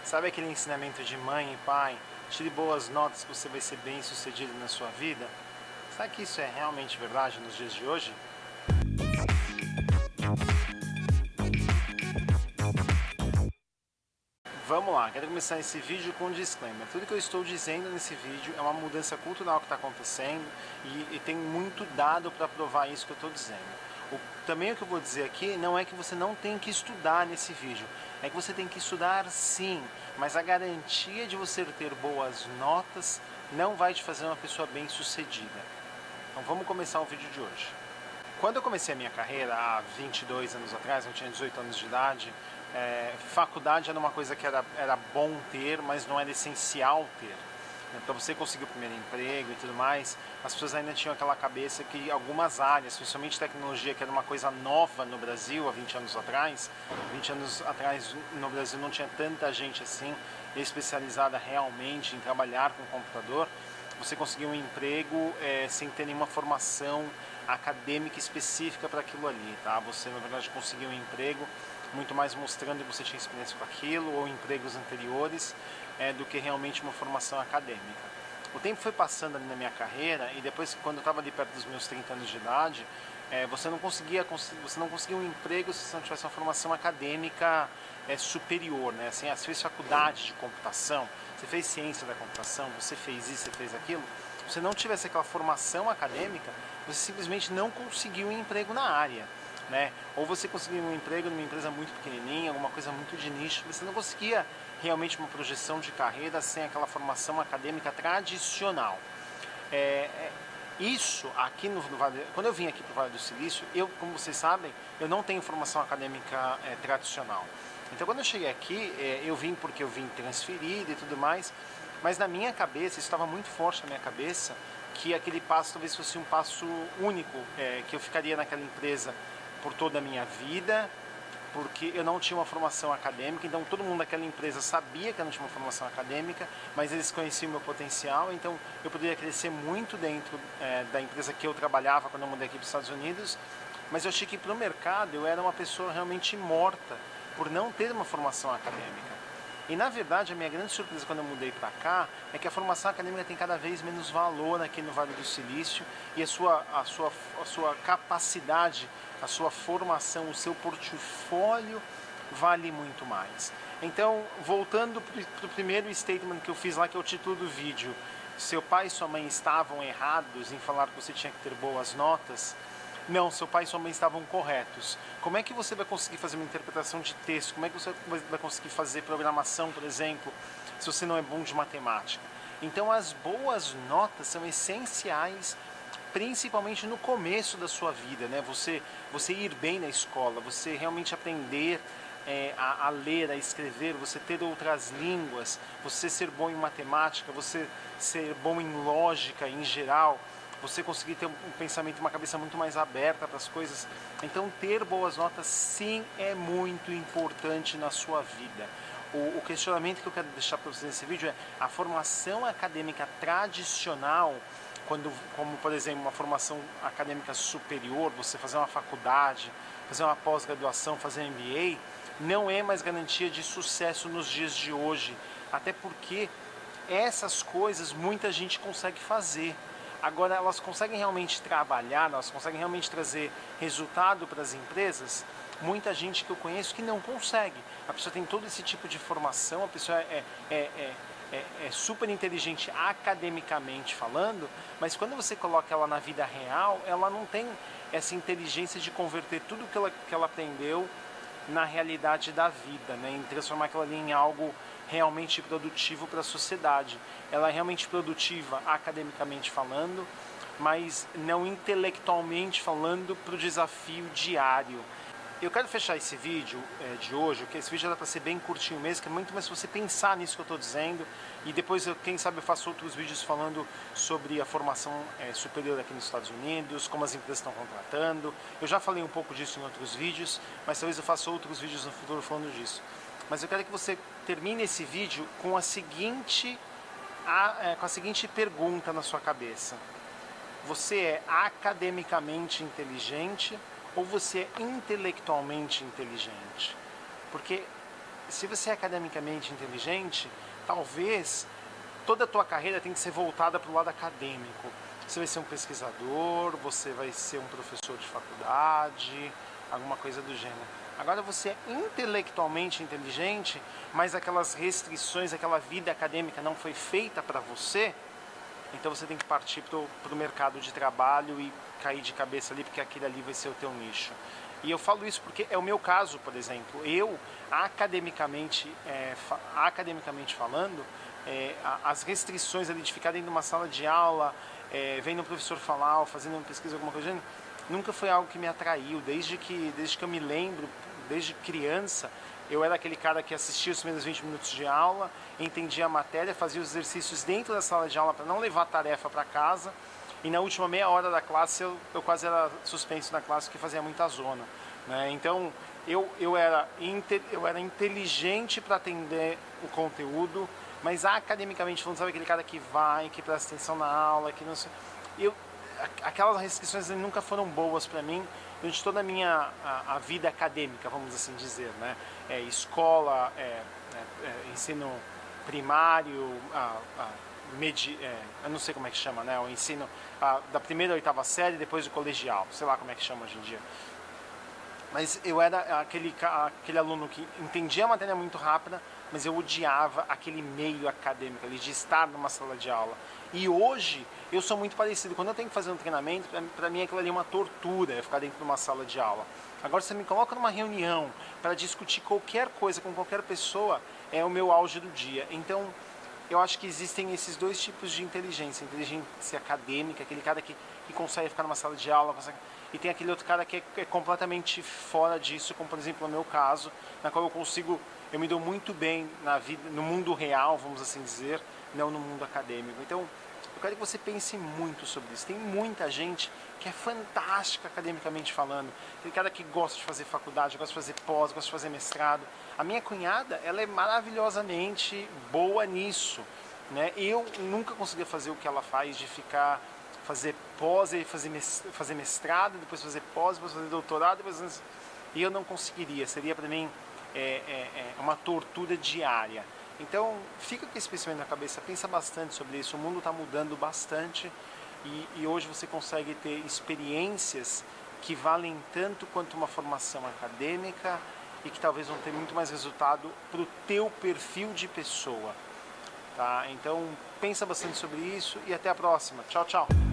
Sabe aquele ensinamento de mãe e pai? Tire boas notas que você vai ser bem sucedido na sua vida? Será que isso é realmente verdade nos dias de hoje? Vamos lá, quero começar esse vídeo com um disclaimer. Tudo que eu estou dizendo nesse vídeo é uma mudança cultural que está acontecendo e tem muito dado para provar isso que eu estou dizendo. Também o que eu vou dizer aqui não é que você não tem que estudar nesse vídeo, é que você tem que estudar sim, mas a garantia de você ter boas notas não vai te fazer uma pessoa bem sucedida. Então vamos começar o vídeo de hoje. Quando eu comecei a minha carreira, há 22 anos atrás, eu tinha 18 anos de idade, faculdade era uma coisa que era bom ter, mas não era essencial ter. Para você conseguir o primeiro emprego e tudo mais, as pessoas ainda tinham aquela cabeça que algumas áreas, principalmente tecnologia, que era uma coisa nova no Brasil há 20 anos atrás, 20 anos atrás no Brasil não tinha tanta gente assim especializada realmente em trabalhar com computador, você conseguia um emprego sem ter nenhuma formação acadêmica específica para aquilo ali, tá? Você na verdade conseguia um emprego muito mais mostrando que você tinha experiência com aquilo ou empregos anteriores do que realmente uma formação acadêmica. O tempo foi passando ali na minha carreira e depois, quando eu estava ali perto dos meus 30 anos de idade, você não conseguia um emprego se você não tivesse uma formação acadêmica superior, né? Assim, você fez faculdade de computação, você fez ciência da computação, você fez isso, você fez aquilo, se você não tivesse aquela formação acadêmica, você simplesmente não conseguiu um emprego na área. Né? Ou você conseguia um emprego numa empresa muito pequenininha, alguma coisa muito de nicho, você não conseguia realmente uma projeção de carreira sem aquela formação acadêmica tradicional. Isso aqui no Vale, quando eu vim aqui para o Vale do Silício, como vocês sabem, eu não tenho formação acadêmica tradicional. Então quando eu cheguei aqui, eu vim porque eu vim transferido e tudo mais, mas na minha cabeça, isso estava muito forte na minha cabeça, que aquele passo talvez fosse um passo único, que eu ficaria naquela empresa por toda a minha vida, porque eu não tinha uma formação acadêmica, então todo mundo daquela empresa sabia que eu não tinha uma formação acadêmica, mas eles conheciam o meu potencial, então eu poderia crescer muito dentro da empresa que eu trabalhava quando eu mudei aqui para os Estados Unidos, mas eu achei que para o mercado eu era uma pessoa realmente morta por não ter uma formação acadêmica. E na verdade a minha grande surpresa quando eu mudei para cá é que a formação acadêmica tem cada vez menos valor aqui no Vale do Silício e a sua capacidade, a sua formação, o seu portfólio vale muito mais. Então, voltando para o primeiro statement que eu fiz lá, que é o título do vídeo, seu pai e sua mãe estavam errados em falar que você tinha que ter boas notas? Não, seu pai e sua mãe estavam corretos. Como é que você vai conseguir fazer uma interpretação de texto? Como é que você vai conseguir fazer programação, por exemplo, se você não é bom de matemática? Então, as boas notas são essenciais, principalmente no começo da sua vida, né? Você ir bem na escola, você realmente aprender a ler, a escrever, você ter outras línguas, você ser bom em matemática, você ser bom em lógica em geral, você conseguir ter um pensamento, uma cabeça muito mais aberta para as coisas. Então ter boas notas sim é muito importante na sua vida. O questionamento que eu quero deixar para vocês nesse vídeo é: a formação acadêmica tradicional, como por exemplo uma formação acadêmica superior, você fazer uma faculdade, fazer uma pós-graduação, fazer um MBA, não é mais garantia de sucesso nos dias de hoje, até porque essas coisas muita gente consegue fazer. Agora, elas conseguem realmente trabalhar, elas conseguem realmente trazer resultado para as empresas? Muita gente que eu conheço que não consegue. A pessoa tem todo esse tipo de formação, a pessoa é super inteligente academicamente falando, mas quando você coloca ela na vida real, ela não tem essa inteligência de converter tudo que ela aprendeu na realidade da vida, né? Em transformar aquilo ali em algo realmente produtivo para a sociedade. Ela é realmente produtiva academicamente falando, mas não intelectualmente falando para o desafio diário. Eu quero fechar esse vídeo de hoje, porque esse vídeo era para ser bem curtinho mesmo, que é muito mais se você pensar nisso que eu estou dizendo, e depois, quem sabe, eu faço outros vídeos falando sobre a formação superior aqui nos Estados Unidos, como as empresas estão contratando. Eu já falei um pouco disso em outros vídeos, mas talvez eu faça outros vídeos no futuro falando disso. Mas eu quero que você termine esse vídeo com a seguinte pergunta na sua cabeça: você é academicamente inteligente ou você é intelectualmente inteligente? Porque se você é academicamente inteligente, talvez toda a tua carreira tem que ser voltada para o lado acadêmico. Você vai ser um pesquisador, você vai ser um professor de faculdade, alguma coisa do gênero. Agora você é intelectualmente inteligente, mas aquelas restrições, aquela vida acadêmica não foi feita para você, então você tem que partir para o mercado de trabalho e cair de cabeça ali, porque aquele ali vai ser o teu nicho. E eu falo isso porque é o meu caso, por exemplo. Eu, academicamente falando, as restrições ali de ficar dentro de uma sala de aula, vendo um professor falar ou fazendo uma pesquisa, alguma coisa, nunca foi algo que me atraiu. Desde que eu me lembro, desde criança, eu era aquele cara que assistia os primeiros 20 minutos de aula, entendia a matéria, fazia os exercícios dentro da sala de aula para não levar a tarefa para casa, e na última meia hora da classe eu quase era suspenso na classe porque fazia muita zona, né? Então eu era inteligente para atender o conteúdo, mas academicamente falando, sabe aquele cara que vai, que presta atenção na aula, que não sei... Aquelas restrições nunca foram boas para mim durante toda a vida acadêmica, vamos assim dizer, né? Escola, ensino primário, eu não sei como é que chama, né? O ensino da primeira à oitava série, depois do colegial, sei lá como é que chama hoje em dia. Mas eu era aquele aluno que entendia a matéria muito rápida, mas eu odiava aquele meio acadêmico ali, de estar numa sala de aula. E hoje eu sou muito parecido. Quando eu tenho que fazer um treinamento, para mim aquilo ali é uma tortura, é ficar dentro de uma sala de aula. Agora, se você me coloca numa reunião para discutir qualquer coisa com qualquer pessoa, é o meu auge do dia. Então, eu acho que existem esses dois tipos de inteligência. Inteligência acadêmica, aquele cara que consegue ficar numa sala de aula, e tem aquele outro cara que é completamente fora disso, como por exemplo no meu caso, na qual eu me dou muito bem na vida, no mundo real, vamos assim dizer, não no mundo acadêmico. Então, eu quero que você pense muito sobre isso. Tem muita gente que é fantástica academicamente falando. Tem cara que gosta de fazer faculdade, gosta de fazer pós, gosta de fazer mestrado. A minha cunhada, ela é maravilhosamente boa nisso, né? Eu nunca conseguia fazer o que ela faz, de fazer pós, fazer mestrado, depois fazer pós, depois fazer doutorado, e eu não conseguiria. Seria para mim uma tortura diária. Então, fica com esse pensamento na cabeça, pensa bastante sobre isso. O mundo está mudando bastante e hoje você consegue ter experiências que valem tanto quanto uma formação acadêmica e que talvez vão ter muito mais resultado para o teu perfil de pessoa. Tá? Então, pensa bastante sobre isso e até a próxima. Tchau, tchau!